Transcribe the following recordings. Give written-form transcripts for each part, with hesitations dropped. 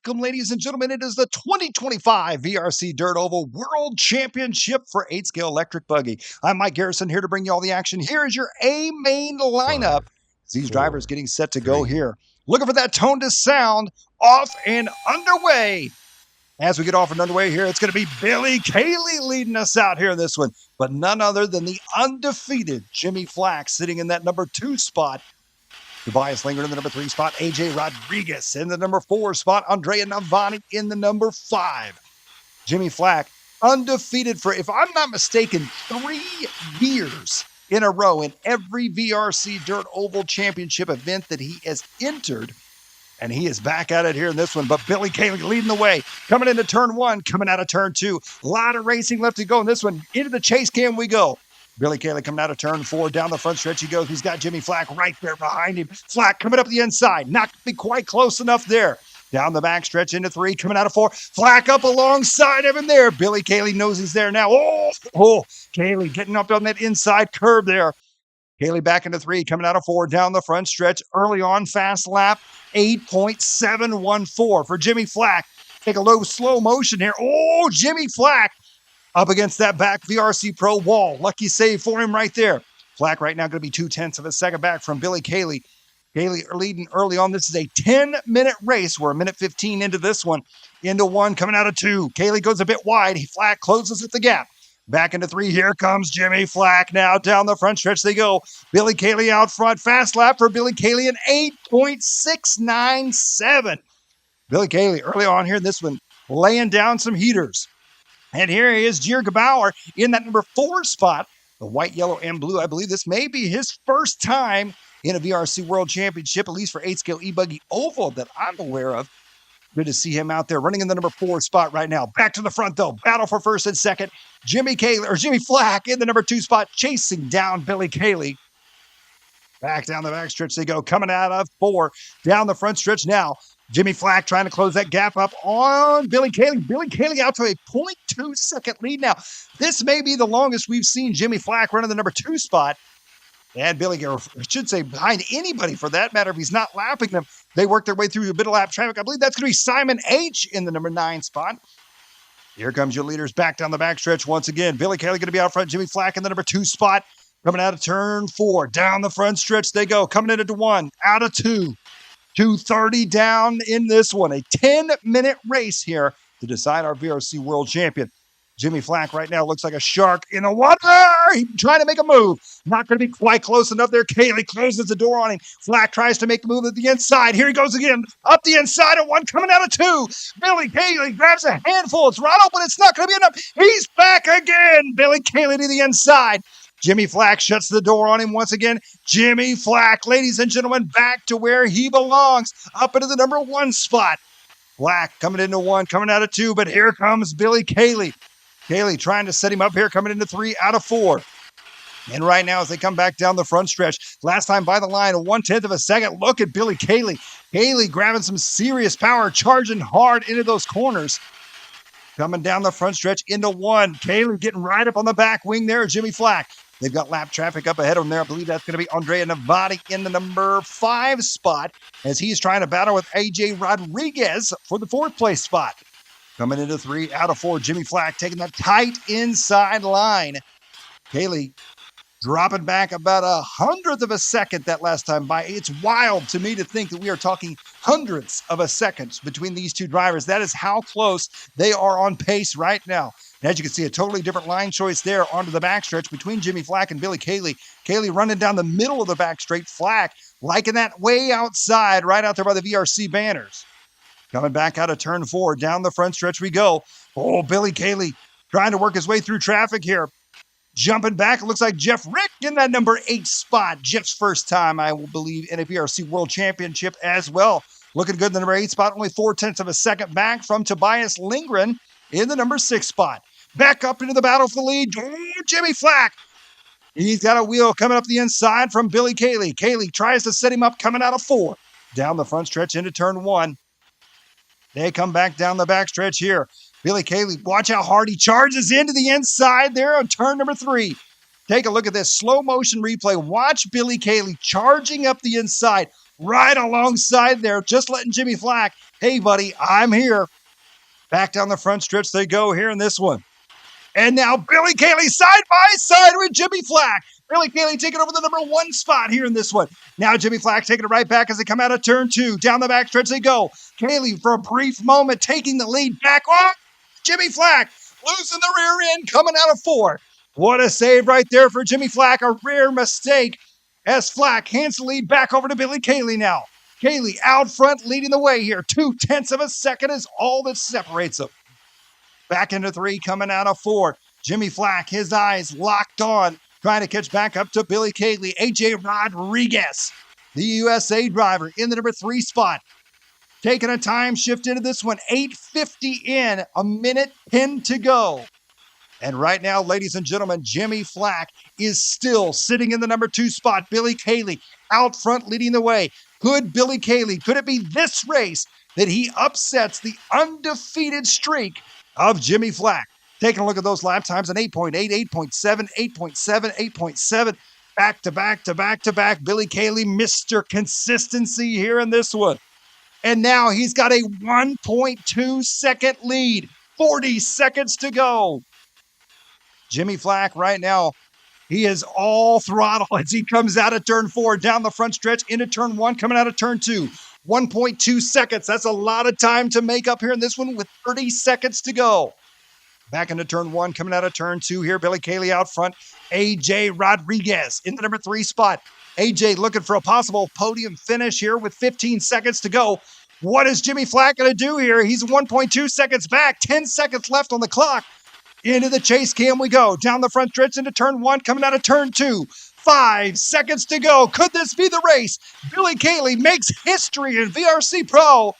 Welcome, ladies and gentlemen. It is the 2025 VRC Dirt Oval World Championship for 8-scale electric buggy. I'm Mike Garrison here to bring you all the action. Here is your A main lineup. 5, These 4, drivers getting set to go 3, here. Looking for that tone to sound. Off and underway. As we get off and underway here, it's going to be Billy Cayley leading us out here in this one, but none other than the undefeated Jimmy Flack sitting in that number 2 spot. Tobias Linger in the number 3 spot. AJ Rodriguez in the number 4 spot. Andrea Navani in the number 5. Jimmy Flack undefeated for, if I'm not mistaken, 3 years in a row in every VRC Dirt Oval Championship event that he has entered. And he is back at it here in this one. But Billy Cayley leading the way. Coming into turn 1, coming out of turn 2. A lot of racing left to go in this one. Into the chase cam we go. Billy Cayley coming out of turn 4. Down the front stretch he goes. He's got Jimmy Flack right there behind him. Flack coming up the inside. Not be quite close enough there. Down the back stretch into 3. Coming out of 4. Flack up alongside of him there. Billy Cayley knows he's there now. Cayley getting up on that inside curve there. Cayley back into 3, coming out of 4, down the front stretch. Early on, fast lap, 8.714 for Jimmy Flack. Take a low, slow motion here. Jimmy Flack up against that back VRC-Pro wall. Lucky save for him right there. Flack right now going to be 0.2 of a second back from Billy Cayley. Cayley leading early on. This is a 10-minute race. We're a minute 15 into this one. Into 1, coming out of 2. Cayley goes a bit wide. Flack closes at the gap. Back into 3. Here comes Jimmy Flack now. Down the front stretch they go. Billy Cayley out front. Fast lap for Billy Cayley in 8.697. Billy Cayley early on here in this one laying down some heaters. And here he is, Jirga Bauer in that number 4 spot. The white, yellow, and blue. I believe this may be his first time in a VRC World Championship, at least for 8-scale e-buggy oval that I'm aware of. Good to see him out there running in the number 4 spot right now. Back to the front, though. Battle for first and second. Jimmy Flack in the number 2 spot, chasing down Billy Cayley. Back down the back stretch they go. Coming out of 4. Down the front stretch now. Jimmy Flack trying to close that gap up on Billy Cayley. Billy Cayley out to a 0.2 second lead now. This may be the longest we've seen Jimmy Flack running the number 2 spot. And Billy, or I should say behind anybody for that matter, if he's not lapping them. They work their way through the middle lap traffic. I believe that's going to be Simon H. in the number 9 spot. Here comes your leaders back down the backstretch once again. Billy Cayley going to be out front. Jimmy Flack in the number 2 spot. Coming out of turn 4. Down the front stretch they go. Coming into 1. Out of 2. 2:30 down in this one. A 10-minute race here to decide our VRC World Champion. Jimmy Flack right now looks like a shark in the water. He's trying to make a move. Not going to be quite close enough there. Cayley closes the door on him. Flack tries to make the move at the inside. Here he goes again. Up the inside of 1, coming out of 2. Billy Cayley grabs a handful. It's right open. It's not going to be enough. He's back again. Billy Cayley to the inside. Jimmy Flack shuts the door on him once again. Jimmy Flack, ladies and gentlemen, back to where he belongs. Up into the number 1 spot. Flack coming into 1, coming out of 2. But here comes Billy Cayley. Cayley trying to set him up here, coming into 3 out of 4. And right now, as they come back down the front stretch, last time by the line, 1/10 of a second. Look at Billy Cayley. Cayley grabbing some serious power, charging hard into those corners. Coming down the front stretch into 1. Cayley getting right up on the back wing there, Jimmy Flack. They've got lap traffic up ahead of them there. I believe that's going to be Andrea Navani in the number 5 spot as he's trying to battle with AJ Rodriguez for the 4th place spot. Coming into 3 out of 4, Jimmy Flack taking that tight inside line. Cayley dropping back about 100th of a second that last time by. It's wild to me to think that we are talking hundredths of a second between these two drivers. That is how close they are on pace right now. And as you can see, a totally different line choice there onto the backstretch between Jimmy Flack and Billy Cayley. Cayley running down the middle of the back straight. Flack liking that way outside, right out there by the VRC banners. Coming back out of turn 4, down the front stretch we go. Billy Cayley trying to work his way through traffic here. Jumping back, it looks like Jeff Rick in that number 8 spot. Jeff's first time, I will believe, in a VRC World Championship as well. Looking good in the number 8 spot, only 0.4 of a second back from Tobias Lindgren in the number 6 spot. Back up into the battle for the lead, Jimmy Flack. He's got a wheel coming up the inside from Billy Cayley. Cayley tries to set him up, coming out of 4. Down the front stretch into turn 1. They come back down the backstretch here. Billy Cayley, watch how hard he charges into the inside there on turn number 3. Take a look at this slow motion replay. Watch Billy Cayley charging up the inside. right alongside there, just letting Jimmy Flack, hey, buddy, I'm here. Back down the front stretch they go here in this one. And now Billy Cayley side by side with Jimmy Flack. Billy Cayley taking over the number 1 spot here in this one. Now Jimmy Flack taking it right back as they come out of turn 2. Down the back stretch they go. Cayley for a brief moment taking the lead back off. Jimmy Flack losing the rear end coming out of 4. What a save right there for Jimmy Flack. A rare mistake as Flack hands the lead back over to Billy Cayley now. Cayley out front leading the way here. 0.2 of a second is all that separates them. Back into 3, coming out of 4. Jimmy Flack, his eyes locked on, trying to catch back up to Billy Cayley. AJ Rodriguez, the USA driver, in the number 3 spot. Taking a time shift into this one. 8:50 in, a minute 10 to go. And right now, ladies and gentlemen, Jimmy Flack is still sitting in the number 2 spot. Billy Cayley out front leading the way. Could Billy Cayley, could it be this race that he upsets the undefeated streak of Jimmy Flack? Taking a look at those lap times, an 8.8, 8.7, 8.7, 8.7, back to back to back to back. Billy Cayley, Mr. Consistency here in this one. And now he's got a 1.2 second lead, 40 seconds to go. Jimmy Flack right now, he is all throttle as he comes out of turn 4, down the front stretch into turn 1, coming out of turn 2. 1.2 seconds. That's a lot of time to make up here in this one with 30 seconds to go. Back into turn 1, coming out of turn 2 here. Billy Cayley out front. AJ Rodriguez in the number 3 spot. AJ looking for a possible podium finish here with 15 seconds to go. What is Jimmy Flack going to do here? He's 1.2 seconds back. 10 seconds left on the clock. Into the chase cam we go. Down the front stretch into turn 1, coming out of turn 2. 5 seconds to go. Could this be the race? Billy Cayley makes history in VRC-Pro.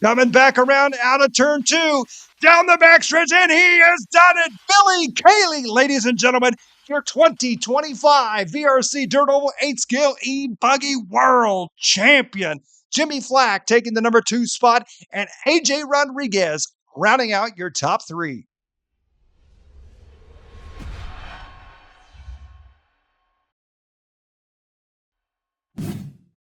Coming back around out of turn 2. Down the backstretch, and he has done it. Billy Cayley, ladies and gentlemen, your 2025 VRC Dirt Oval 8-Scale E-Buggy World Champion. Jimmy Flack taking the number 2 spot, and AJ Rodriguez rounding out your top 3.